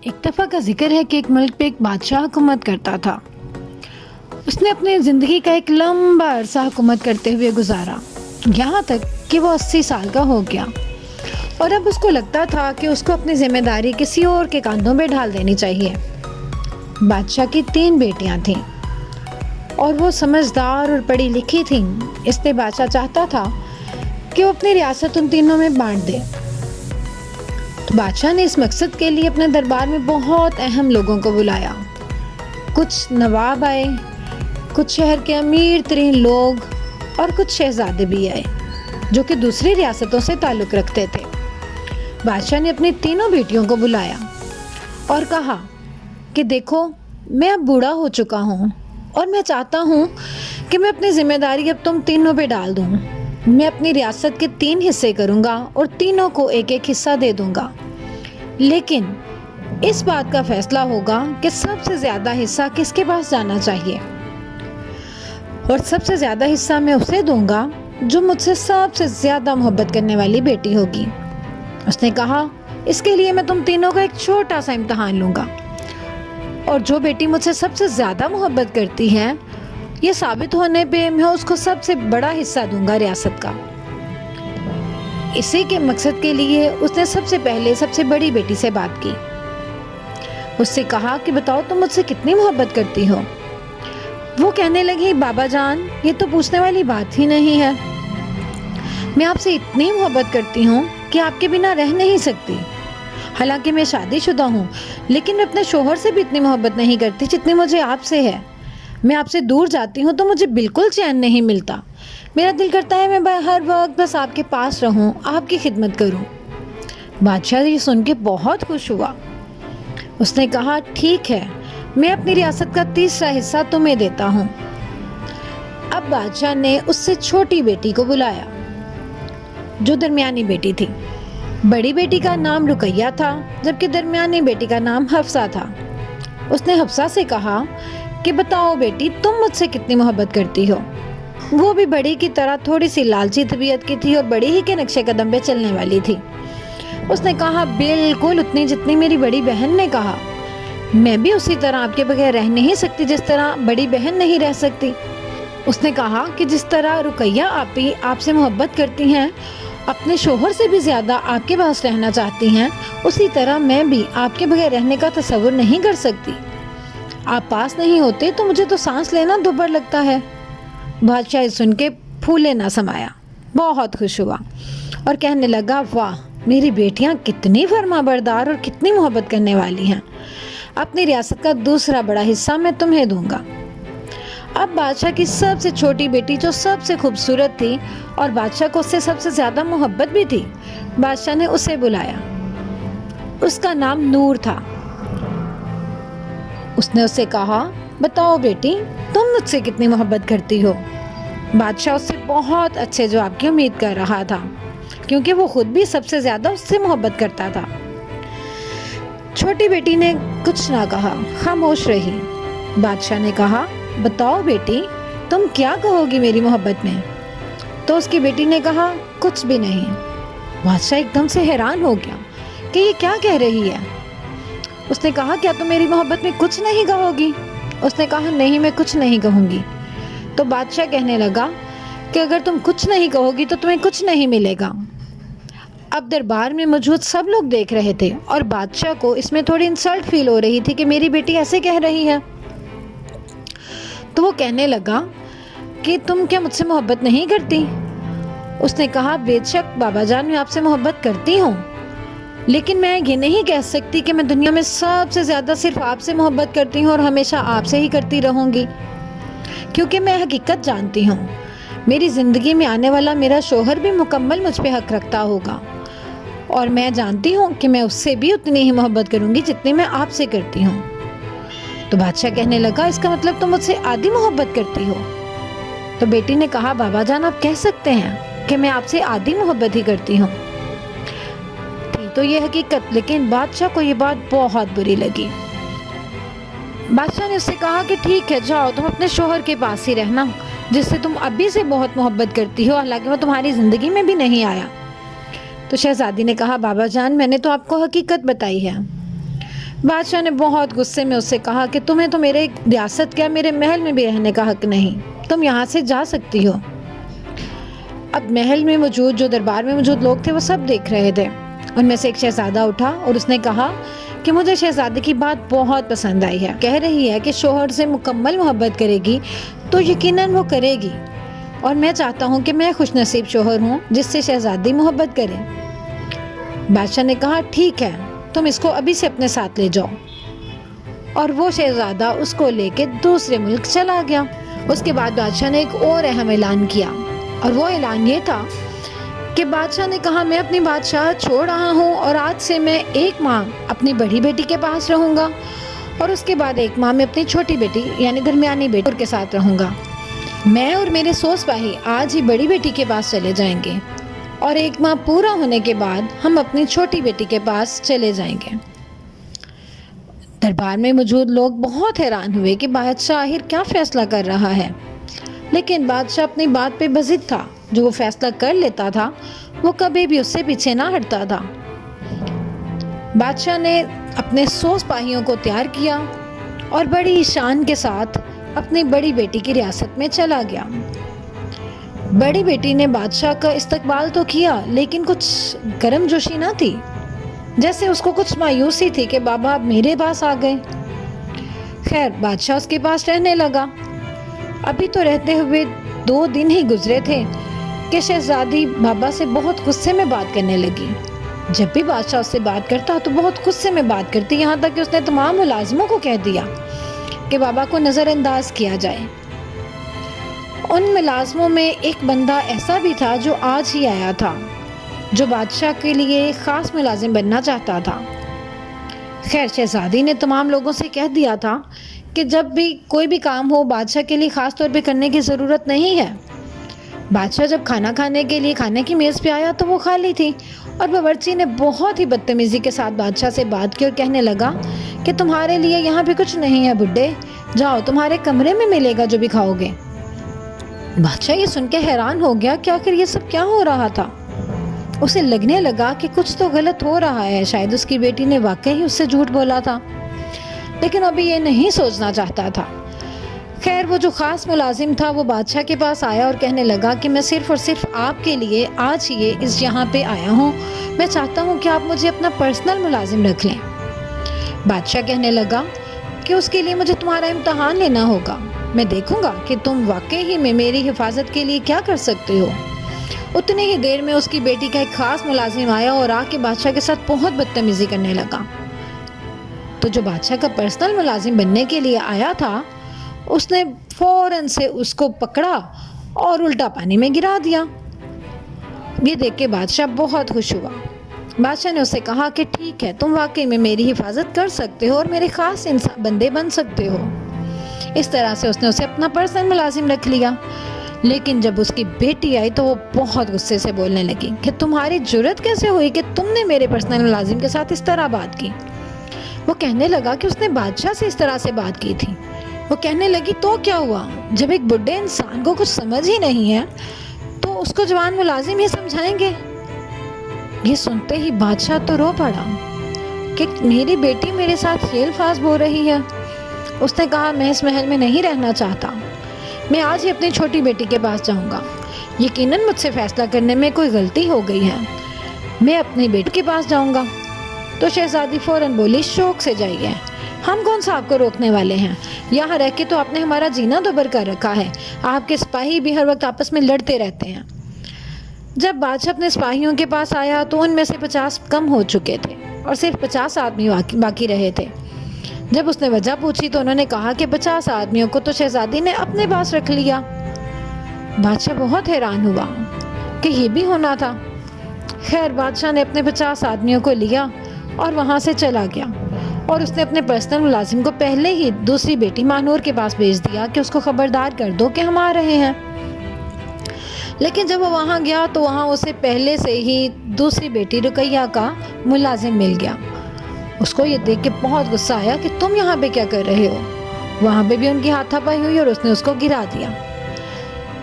ایک دفعہ کا ذکر ہے کہ ایک ملک پہ ایک بادشاہ حکومت کرتا تھا۔ اس نے اپنی زندگی کا ایک لمبا عرصہ حکومت کرتے ہوئے گزارا، یہاں تک کہ وہ 80 سال کا ہو گیا، اور اب اس کو لگتا تھا کہ اس کو اپنی ذمہ داری کسی اور کے کاندھوں پہ ڈھال دینی چاہیے۔ بادشاہ کی 3 بیٹیاں تھیں اور وہ سمجھدار اور پڑھی لکھی تھیں، اس لیے بادشاہ چاہتا تھا کہ وہ اپنی ریاست ان تینوں میں بانٹ دے۔ تو بادشاہ نے اس مقصد کے لیے اپنے دربار میں بہت اہم لوگوں کو بلایا۔ کچھ نواب آئے، کچھ شہر کے امیر ترین لوگ اور کچھ شہزادے بھی آئے جو کہ دوسری ریاستوں سے تعلق رکھتے تھے۔ بادشاہ نے اپنی تینوں بیٹیوں کو بلایا اور کہا کہ دیکھو، میں اب بوڑھا ہو چکا ہوں اور میں چاہتا ہوں کہ میں اپنی ذمہ داری اب تم تینوں پہ ڈال دوں۔ میں اپنی ریاست کے 3 حصے کروں گا اور تینوں کو ایک ایک حصہ دے دوں گا، لیکن اس بات کا فیصلہ ہوگا کہ سب سے زیادہ حصہ کس کے پاس جانا چاہیے، اور سب سے زیادہ حصہ میں اسے دوں گا جو مجھ سے سب سے زیادہ محبت کرنے والی بیٹی ہوگی۔ اس نے کہا، اس کے لیے میں تم تینوں کا ایک چھوٹا سا امتحان لوں گا، اور جو بیٹی مجھ سے سب سے زیادہ محبت کرتی ہے، یہ ثابت ہونے پہ میں اس کو سب سے بڑا حصہ دوں گا ریاست کا۔ اسی کے مقصد کے لیے اس نے سب سے پہلے سب سے بڑی بیٹی سے بات کی۔ اس سے کہا کہ بتاؤ، تم مجھ سے کتنی محبت کرتی ہو؟ وہ کہنے لگی، بابا جان، یہ تو پوچھنے والی بات ہی نہیں ہے۔ میں آپ سے اتنی محبت کرتی ہوں کہ آپ کے بنا رہ نہیں سکتی۔ حالانکہ میں شادی شدہ ہوں، لیکن میں اپنے شوہر سے بھی اتنی محبت نہیں کرتی جتنی مجھے آپ سے ہے۔ میں آپ سے دور جاتی ہوں تو مجھے بالکل چین نہیں ملتا۔ میرا دل کرتا ہے میں ہر وقت بس آپ کے پاس رہوں، آپ کی خدمت کروں۔ بادشاہ یہ سن کے بہت خوش ہوا۔ اس نے کہا، ٹھیک ہے، میں اپنی ریاست کا 3 حصہ تمہیں دیتا ہوں۔ اب بادشاہ نے اس سے چھوٹی بیٹی کو بلایا جو درمیانی بیٹی تھی۔ بڑی بیٹی کا نام رقیہ تھا، جبکہ درمیانی بیٹی کا نام حفصہ تھا۔ اس نے حفصہ سے کہا کہ بتاؤ بیٹی، تم مجھ سے کتنی محبت کرتی ہو؟ وہ بھی بڑی کی طرح تھوڑی سی لالچی طبیعت کی تھی اور بڑی ہی کے نقشے قدم پہ چلنے والی تھی۔ اس نے کہا، بالکل اتنی جتنی میری بڑی بہن نے کہا۔ میں بھی اسی طرح آپ کے بغیر رہ نہیں سکتی جس طرح بڑی بہن نہیں رہ سکتی۔ اس نے کہا کہ جس طرح رقیہ آپ سے محبت کرتی ہیں، اپنے شوہر سے بھی زیادہ آپ کے پاس رہنا چاہتی ہیں، اسی طرح میں بھی آپ کے بغیر رہنے کا تصور نہیں کر سکتی۔ آپ پاس نہیں ہوتے تو مجھے تو سانس لینا دوبھر لگتا ہے۔ بادشاہ سن کے پھولے نہ سمایا، بہت خوش ہوا اور کہنے لگا، واہ، میری بیٹیاں کتنی فرما بردار اور کتنی محبت کرنے والی ہیں۔ اپنی ریاست کا 2 بڑا حصہ میں تمہیں دوں گا۔ اب بادشاہ کی سب سے چھوٹی بیٹی جو سب سے خوبصورت تھی اور بادشاہ کو اس سے سب سے زیادہ محبت بھی تھی، بادشاہ نے اسے بلایا۔ اس کا نام نور تھا۔ اس نے اسے کہا، بتاؤ بیٹی، تم مجھ سے کتنی محبت کرتی ہو؟ بادشاہ اس سے بہت اچھے جواب کی امید کر رہا تھا، کیونکہ وہ خود بھی سب سے زیادہ اس سے محبت کرتا تھا۔ چھوٹی بیٹی نے کچھ نہ کہا، خاموش رہی۔ بادشاہ نے کہا، بتاؤ بیٹی، تم کیا کہو گی میری محبت میں؟ تو اس کی بیٹی نے کہا، کچھ بھی نہیں۔ بادشاہ ایک دم سے حیران ہو گیا کہ یہ کیا کہہ رہی ہے۔ اس نے کہا، کیا تم میری محبت میں کچھ نہیں کہو گی؟ اس نے کہا، نہیں، میں کچھ نہیں کہوں گی۔ تو بادشاہ کہنے لگا کہ اگر تم کچھ نہیں کہو گی تو تمہیں کچھ نہیں ملے گا۔ اب دربار میں موجود سب لوگ دیکھ رہے تھے اور بادشاہ کو اس میں تھوڑی انسلٹ فیل ہو رہی تھی کہ میری بیٹی ایسے کہہ رہی ہے۔ تو وہ کہنے لگا کہ تم کیا مجھ سے محبت نہیں کرتی؟ اس نے کہا، بے شک بابا جان، میں آپ سے محبت کرتی ہوں، لیکن میں یہ نہیں کہہ سکتی کہ میں دنیا میں سب سے زیادہ صرف آپ سے محبت کرتی ہوں اور ہمیشہ آپ سے ہی کرتی رہوں گی، کیونکہ میں حقیقت جانتی ہوں۔ میری زندگی میں آنے والا میرا شوہر بھی مکمل مجھ پہ حق رکھتا ہوگا، اور میں جانتی ہوں کہ میں اس سے بھی اتنی ہی محبت کروں گی جتنی میں آپ سے کرتی ہوں۔ تو بادشاہ کہنے لگا، اس کا مطلب تم مجھ سے آدھی محبت کرتی ہو؟ تو بیٹی نے کہا، بابا جان، آپ کہہ سکتے ہیں کہ میں آپ سے آدھی محبت ہی کرتی ہوں۔ تھی تو یہ حقیقت، لیکن بادشاہ کو یہ بات بہت بری لگی۔ بادشاہ نے اس سے کہا کہ ٹھیک ہے، جاؤ، تم اپنے شوہر کے پاس ہی رہنا جس سے تم ابھی سے بہت محبت کرتی ہو، حالانکہ وہ تمہاری زندگی میں بھی نہیں آیا۔ تو شہزادی نے کہا، بابا جان، میں نے تو آپ کو حقیقت بتائی ہے۔ بادشاہ نے بہت غصے میں اس سے کہا کہ تمہیں تو میرے ریاست کیا میرے محل میں بھی رہنے کا حق نہیں، تم یہاں سے جا سکتی ہو۔ اب محل میں موجود جو دربار میں موجود لوگ تھے وہ سب دیکھ رہے تھے۔ ان میں سے ایک شہزادہ اٹھا اور اس نے کہا کہ مجھے شہزادی کی بات بہت پسند آئی ہے، کہہ رہی ہے کہ شوہر سے مکمل محبت کرے گی تو یقیناً وہ کرے گی، اور میں چاہتا ہوں کہ میں خوش نصیب شوہر ہوں جس سے شہزادی محبت کرے۔ بادشاہ نے کہا ٹھیک ہے، تم اس کو ابھی سے اپنے ساتھ لے جاؤ، اور وہ شہزادہ اس کو لے کے دوسرے ملک چلا گیا۔ اس کے بعد بادشاہ نے ایک اور اہم اعلان کیا، اور وہ اعلان یہ تھا کہ بادشاہ نے کہا میں اپنی بادشاہ چھوڑ رہا ہوں، اور آج سے میں 1 ماہ اپنی بڑی بیٹی کے پاس رہوں گا، اور اس کے بعد 1 ماہ میں اپنی چھوٹی بیٹی یعنی درمیانی بیٹی کے ساتھ رہوں گا۔ میں اور میرے 100 سپاہی آج ہی بڑی بیٹی کے پاس چلے جائیں گے، اور 1 ماہ پورا ہونے کے بعد ہم اپنی چھوٹی بیٹی کے پاس چلے جائیں گے۔ دربار میں موجود لوگ بہت حیران ہوئے کہ بادشاہ آخر کیا فیصلہ کر رہا ہے، لیکن بادشاہ اپنی بات پہ بضد تھا۔ جو وہ فیصلہ کر لیتا تھا وہ کبھی بھی اس سے پیچھے نہ ہٹتا تھا۔ بادشاہ نے اپنے 100 سپاہیوں کو تیار کیا اور بڑی شان کے ساتھ اپنی بڑی بیٹی کی ریاست میں چلا گیا۔ بڑی بیٹی نے بادشاہ کا استقبال تو کیا، لیکن کچھ گرم جوشی نہ تھی، جیسے اس کو کچھ مایوسی تھی کہ بابا اب میرے پاس آ گئے۔ خیر، بادشاہ اس کے پاس رہنے لگا۔ ابھی تو رہتے ہوئے 2 دن ہی گزرے تھے کہ شہزادی بابا سے بہت غصے میں بات کرنے لگی۔ جب بھی بادشاہ اس سے بات کرتا تو بہت غصے میں بات کرتی، یہاں تک کہ اس نے تمام ملازموں کو کہہ دیا کہ بابا کو نظر انداز کیا جائے۔ ان ملازموں میں ایک بندہ ایسا بھی تھا جو آج ہی آیا تھا، جو بادشاہ کے لیے خاص ملازم بننا چاہتا تھا۔ خیر، شہزادی نے تمام لوگوں سے کہہ دیا تھا کہ جب بھی کوئی بھی کام ہو بادشاہ کے لیے خاص طور پہ کرنے کی ضرورت نہیں ہے۔ بادشاہ جب کھانا کھانے کے لیے کھانے کی میز پہ آیا تو وہ خالی تھی، اور باورچی نے بہت ہی بدتمیزی کے ساتھ بادشاہ سے بات کی اور کہنے لگا کہ تمہارے لیے یہاں پہ کچھ نہیں ہے بڈھے، جاؤ تمہارے کمرے میں ملے گا جو بھی کھاؤ گے۔ بادشاہ یہ سن کے حیران ہو گیا کہ آخر یہ سب کیا ہو رہا تھا۔ اسے لگنے لگا کہ کچھ تو غلط ہو رہا ہے، شاید اس کی بیٹی نے واقعی اس سے جھوٹ بولا تھا، لیکن ابھی یہ نہیں سوچنا چاہتا تھا۔ خیر، وہ جو خاص ملازم تھا وہ بادشاہ کے پاس آیا اور کہنے لگا کہ میں صرف اور صرف آپ کے لیے آج ہی اس یہاں پہ آیا ہوں، میں چاہتا ہوں کہ آپ مجھے اپنا پرسنل ملازم رکھ لیں۔ بادشاہ کہنے لگا کہ اس کے لیے مجھے تمہارا امتحان لینا ہوگا، میں دیکھوں گا کہ تم واقعی ہی میں میری حفاظت کے لیے کیا کر سکتے ہو۔ اتنی ہی دیر میں اس کی بیٹی کا ایک خاص ملازم آیا اور آ کے بادشاہ کے ساتھ بہت بدتمیزی کرنے لگا۔ تو جو بادشاہ کا پرسنل ملازم بننے کے لیے آیا تھا اس نے فوراً سے اس کو پکڑا اور الٹا پانی میں گرا دیا۔ یہ دیکھ کے بادشاہ بہت خوش ہوا۔ بادشاہ نے اسے کہا کہ ٹھیک ہے، تم واقعی میں میری حفاظت کر سکتے ہو اور میرے خاص بندے بن سکتے ہو۔ اس طرح سے اس نے اسے اپنا پرسنل ملازم رکھ لیا۔ لیکن جب اس کی بیٹی آئی تو وہ بہت غصے سے بولنے لگی کہ تمہاری جرت کیسے ہوئی کہ تم نے میرے پرسنل ملازم کے ساتھ اس طرح بات کی۔ وہ کہنے لگا کہ اس نے بادشاہ سے اس طرح سے بات کی تھی۔ وہ کہنے لگی تو کیا ہوا، جب ایک بڈھے انسان کو کچھ سمجھ ہی نہیں ہے تو اس کو جوان ملازم ہی سمجھائیں گے۔ یہ سنتے ہی بادشاہ تو رو پڑا کہ میری بیٹی میرے ساتھ یہ الفاظ بول رہی ہے۔ اس نے کہا میں اس محل میں نہیں رہنا چاہتا، میں آج ہی اپنی چھوٹی بیٹی کے پاس جاؤں گا، یقیناً مجھ سے فیصلہ کرنے میں کوئی غلطی ہو گئی ہے، میں اپنی بیٹی کے پاس جاؤں گا۔ تو شہزادی فوراً بولی شوق سے جائیے، ہم کون سا آپ کو روکنے والے ہیں، یہاں رہ کے تو آپ نے ہمارا جینا دوبر کر رکھا ہے، آپ کے سپاہی بھی ہر وقت آپس میں لڑتے رہتے ہیں۔ جب بادشاہ اپنے سپاہیوں کے پاس آیا تو ان میں سے 50 کم ہو چکے تھے اور صرف 50 آدمی باقی رہے تھے۔ جب اس نے وجہ پوچھی تو انہوں نے کہا کہ 50 آدمیوں کو تو شہزادی نے اپنے پاس رکھ لیا۔ بادشاہ بہت حیران ہوا کہ یہ بھی ہونا تھا۔ خیر، بادشاہ نے اپنے 50 آدمیوں کو لیا اور وہاں سے چلا گیا، اور اس نے اپنے پرسنل ملازم کو پہلے ہی دوسری بیٹی مانور کے پاس بھیج دیا کہ اس کو خبردار کر دو کہ ہم آ رہے ہیں۔ لیکن جب وہ وہاں گیا تو وہاں اسے پہلے سے ہی دوسری بیٹی رقیہ کا ملازم مل گیا۔ اس کو یہ دیکھ کے بہت غصہ آیا کہ تم یہاں پہ کیا کر رہے ہو۔ وہاں پہ بھی ان کی ہاتھا پائی ہوئی اور اس نے اس کو گرا دیا۔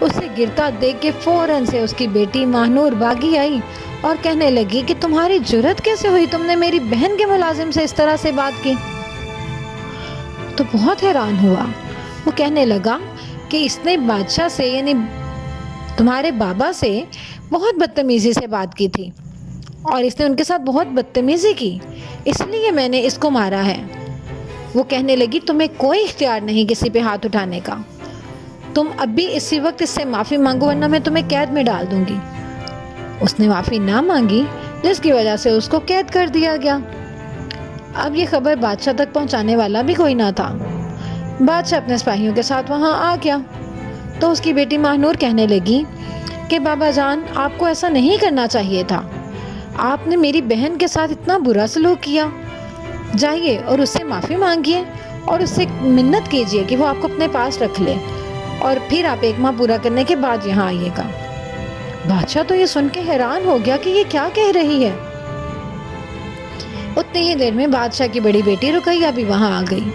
اسے گرتا دیکھ کے فوراً سے اس کی بیٹی ماہنور باغی آئی اور کہنے لگی کہ تمہاری جرت کیسے ہوئی، تم نے میری بہن کے ملازم سے اس طرح سے بات کی؟ تو بہت حیران ہوا۔ وہ کہنے لگا کہ اس نے بادشاہ سے یعنی تمہارے بابا سے بہت بدتمیزی سے بات کی تھی اور اس نے ان کے ساتھ بہت بدتمیزی کی، اس لیے میں نے اس کو مارا ہے۔ وہ کہنے لگی تمہیں کوئی اختیار نہیں کسی پہ ہاتھ اٹھانے کا، تم اب بھی اسی وقت اس سے معافی مانگو ورنہ میں تمہیں قید میں ڈال دوں گی۔ اس نے معافی نہ مانگی جس کی وجہ سے اس کو قید کر دیا گیا۔ اب یہ خبر بادشاہ تک پہنچانے والا بھی کوئی نہ تھا۔ بادشاہ اپنے سپاہیوں کے ساتھ وہاں آ گیا تو اس کی بیٹی ماہنور کہنے لگی کہ بابا جان آپ کو ایسا نہیں کرنا چاہیے تھا، آپ نے میری بہن کے ساتھ اتنا برا سلوک کیا، جائیے اور اس سے معافی مانگیے اور اس سے منت کیجیے کہ وہ آپ کو اپنے پاس رکھ لے اور پھر آپ 1 ماہ پورا کرنے کے بعد یہاں آئیے گا۔ بادشاہ تو یہ سن کے حیران ہو گیا کہ یہ کیا کہہ رہی ہے۔ اتنی ہی دیر میں بادشاہ کی بڑی بیٹی رقیہ بھی وہاں آ گئی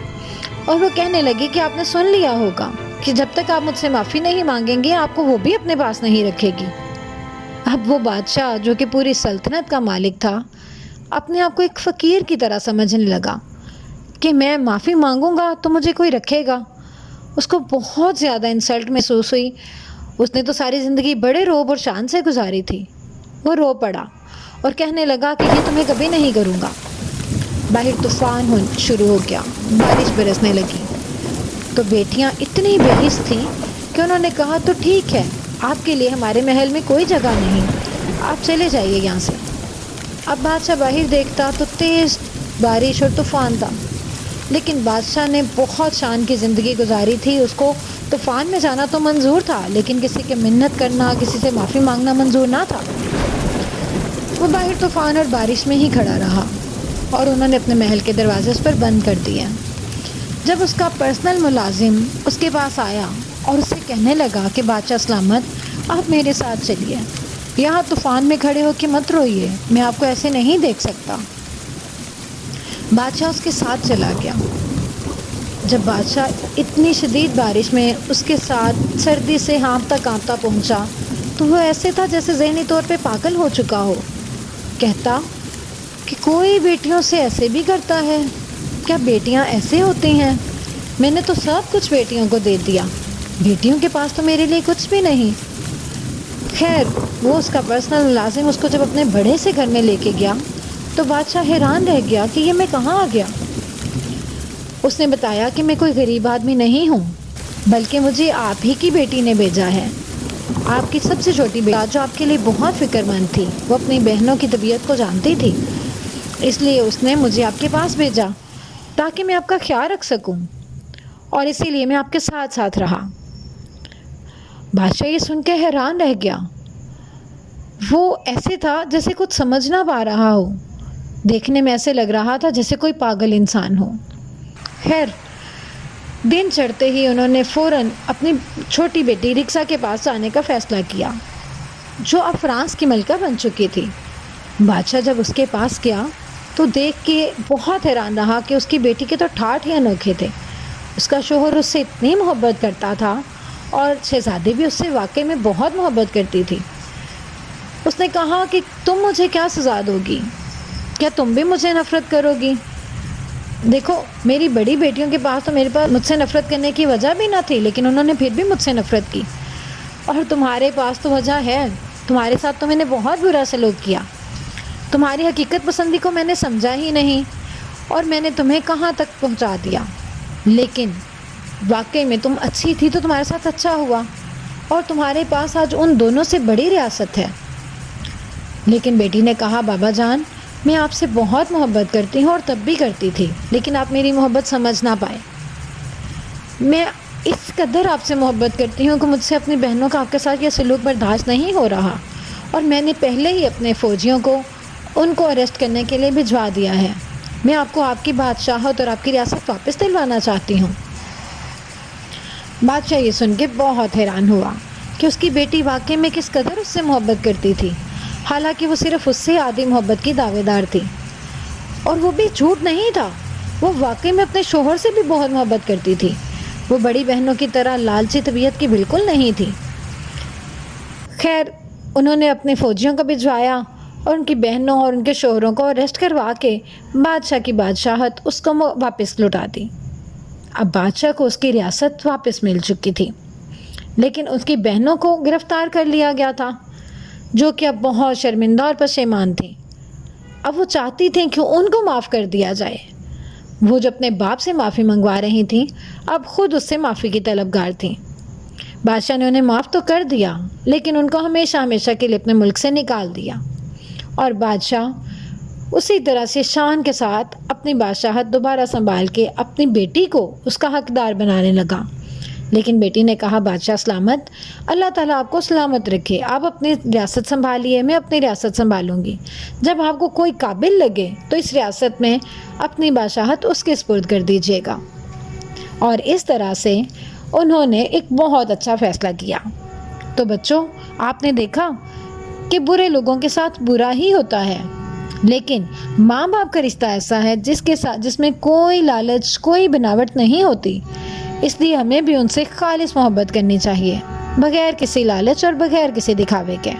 اور وہ کہنے لگی کہ آپ نے سن لیا ہوگا کہ جب تک آپ مجھ سے معافی نہیں مانگیں گے آپ کو وہ بھی اپنے پاس نہیں رکھے گی۔ اب وہ بادشاہ جو کہ پوری سلطنت کا مالک تھا اپنے آپ کو ایک فقیر کی طرح سمجھنے لگا کہ میں معافی مانگوں گا تو مجھے کوئی رکھے گا۔ اس کو بہت زیادہ انسلٹ محسوس ہوئی۔ اس نے تو ساری زندگی بڑے روب اور شان سے گزاری تھی۔ وہ رو پڑا اور کہنے لگا کہ یہ تمہیں کبھی نہیں کروں گا۔ باہر طوفان شروع ہو گیا، بارش برسنے لگی تو بیٹیاں اتنی بے حس تھیں کہ انہوں نے کہا تو ٹھیک ہے، آپ کے لیے ہمارے محل میں کوئی جگہ نہیں، آپ چلے جائیے یہاں سے۔ اب بادشاہ باہر دیکھتا تو تیز بارش اور طوفان تھا، لیکن بادشاہ نے بہت شان کی زندگی گزاری تھی، اس کو طوفان میں جانا تو منظور تھا لیکن کسی کے منت کرنا، کسی سے معافی مانگنا منظور نہ تھا۔ وہ باہر طوفان اور بارش میں ہی کھڑا رہا اور انہوں نے اپنے محل کے دروازے اس پر بند کر دیے۔ جب اس کا پرسنل ملازم اس کے پاس آیا اور اسے کہنے لگا کہ بادشاہ سلامت آپ میرے ساتھ چلیے، یہاں طوفان میں کھڑے ہو کے مت روئیے، میں آپ کو ایسے نہیں دیکھ سکتا۔ بادشاہ اس کے ساتھ چلا گیا۔ جب بادشاہ اتنی شدید بارش میں اس کے ساتھ سردی سے ہانپتا کانپتا پہنچا تو وہ ایسے تھا جیسے ذہنی طور پہ پاگل ہو چکا ہو۔ کہتا کہ کوئی بیٹیوں سے ایسے بھی کرتا ہے کیا؟ بیٹیاں ایسے ہوتی ہیں؟ میں نے تو سب کچھ بیٹیوں کو دے دیا، بیٹیوں کے پاس تو میرے لیے کچھ بھی نہیں۔ خیر وہ اس کا پرسنل ملازم اس کو جب اپنے بڑے سے گھر میں لے کے گیا تو بادشاہ حیران رہ گیا کہ یہ میں کہاں آ گیا۔ اس نے بتایا کہ میں کوئی غریب آدمی نہیں ہوں بلکہ مجھے آپ ہی کی بیٹی نے بھیجا ہے، آپ کی سب سے چھوٹی بیٹی جو آپ کے لیے بہت فکر مند تھی، وہ اپنی بہنوں کی طبیعت کو جانتی تھی، اس لیے اس نے مجھے آپ کے پاس بھیجا تاکہ میں آپ کا خیال رکھ سکوں اور اسی لیے میں آپ کے ساتھ ساتھ رہا۔ بادشاہ یہ سن کے حیران رہ گیا۔ وہ ایسے تھا جیسے کچھ سمجھ نہ پا رہا ہو، دیکھنے میں ایسے لگ رہا تھا جیسے کوئی پاگل انسان ہو۔ خیر دن چڑھتے ہی انہوں نے فوراً اپنی چھوٹی بیٹی رکسا کے پاس جانے کا فیصلہ کیا جو اب فرانس کی ملکہ بن چکی تھی۔ بادشاہ جب اس کے پاس گیا تو دیکھ کے بہت حیران رہا کہ اس کی بیٹی کے تو ٹھاٹھ ہی انوکھے تھے۔ اس کا شوہر اس سے اتنی محبت کرتا تھا اور شہزادی بھی اس سے واقعی میں بہت محبت کرتی تھی۔ اس نے کہا کہ تم مجھے کیا سزا دو گی؟ کیا تم بھی مجھے نفرت کرو گی؟ دیکھو میری بڑی بیٹیوں کے پاس تو میرے پاس مجھ سے نفرت کرنے کی وجہ بھی نہ تھی لیکن انہوں نے پھر بھی مجھ سے نفرت کی، اور تمہارے پاس تو وجہ ہے، تمہارے ساتھ تو میں نے بہت برا سلوک کیا، تمہاری حقیقت پسندی کو میں نے سمجھا ہی نہیں اور میں نے تمہیں کہاں تک پہنچا دیا، لیکن واقعی میں تم اچھی تھی تو تمہارے ساتھ اچھا ہوا اور تمہارے پاس آج ان دونوں سے بڑی ریاست ہے۔ لیکن بیٹی نے کہا بابا جان میں آپ سے بہت محبت کرتی ہوں اور تب بھی کرتی تھی لیکن آپ میری محبت سمجھ نہ پائے، میں اس قدر آپ سے محبت کرتی ہوں کہ مجھ سے اپنی بہنوں کا آپ کے ساتھ یہ سلوک برداشت نہیں ہو رہا اور میں نے پہلے ہی اپنے فوجیوں کو ان کو اریسٹ کرنے کے لیے بھجوا دیا ہے، میں آپ کو آپ کی بادشاہت اور آپ کی ریاست واپس دلوانا چاہتی ہوں۔ بادشاہ یہ سن کے بہت حیران ہوا کہ اس کی بیٹی واقعی میں کس قدر اس سے محبت کرتی تھی، حالانکہ وہ صرف اس سے آدھی محبت کی دعوے دار تھی، اور وہ بھی جھوٹ نہیں تھا، وہ واقعی میں اپنے شوہر سے بھی بہت محبت کرتی تھی، وہ بڑی بہنوں کی طرح لالچی طبیعت کی بالکل نہیں تھی۔ خیر انہوں نے اپنے فوجیوں کو بھجوایا اور ان کی بہنوں اور ان کے شوہروں کو اریسٹ کروا کے بادشاہ کی بادشاہت اس کو واپس لوٹا دی۔ اب بادشاہ کو اس کی ریاست واپس مل چکی تھی، لیکن اس کی بہنوں کو گرفتار کر لیا گیا تھا، جو کہ اب بہت شرمندہ اور پشیمان تھیں۔ اب وہ چاہتی تھیں کہ ان کو معاف کر دیا جائے۔ وہ جو اپنے باپ سے معافی منگوا رہی تھیں، اب خود اس سے معافی کی طلبگار تھیں۔ بادشاہ نے انہیں معاف تو کر دیا، لیکن ان کو ہمیشہ ہمیشہ کے لیے اپنے ملک سے نکال دیا، اور بادشاہ اسی طرح سے شان کے ساتھ اپنی بادشاہت دوبارہ سنبھال کے اپنی بیٹی کو اس کا حقدار بنانے لگا۔ لیکن بیٹی نے کہا، بادشاہ سلامت، اللہ تعالیٰ آپ کو سلامت رکھے، آپ اپنی ریاست سنبھالیے، میں اپنی ریاست سنبھالوں گی۔ جب آپ کو کوئی قابل لگے تو اس ریاست میں اپنی بادشاہت اس کے سپرد کر دیجیے گا۔ اور اس طرح سے انہوں نے ایک بہت اچھا فیصلہ کیا۔ تو بچوں، آپ نے دیکھا کہ برے لوگوں کے ساتھ برا ہی ہوتا ہے، لیکن ماں باپ کا رشتہ ایسا ہے جس میں کوئی لالچ، کوئی بناوٹ نہیں ہوتی۔ اس لیے ہمیں بھی ان سے خالص محبت کرنی چاہیے، بغیر کسی لالچ اور بغیر کسی دکھاوے کے۔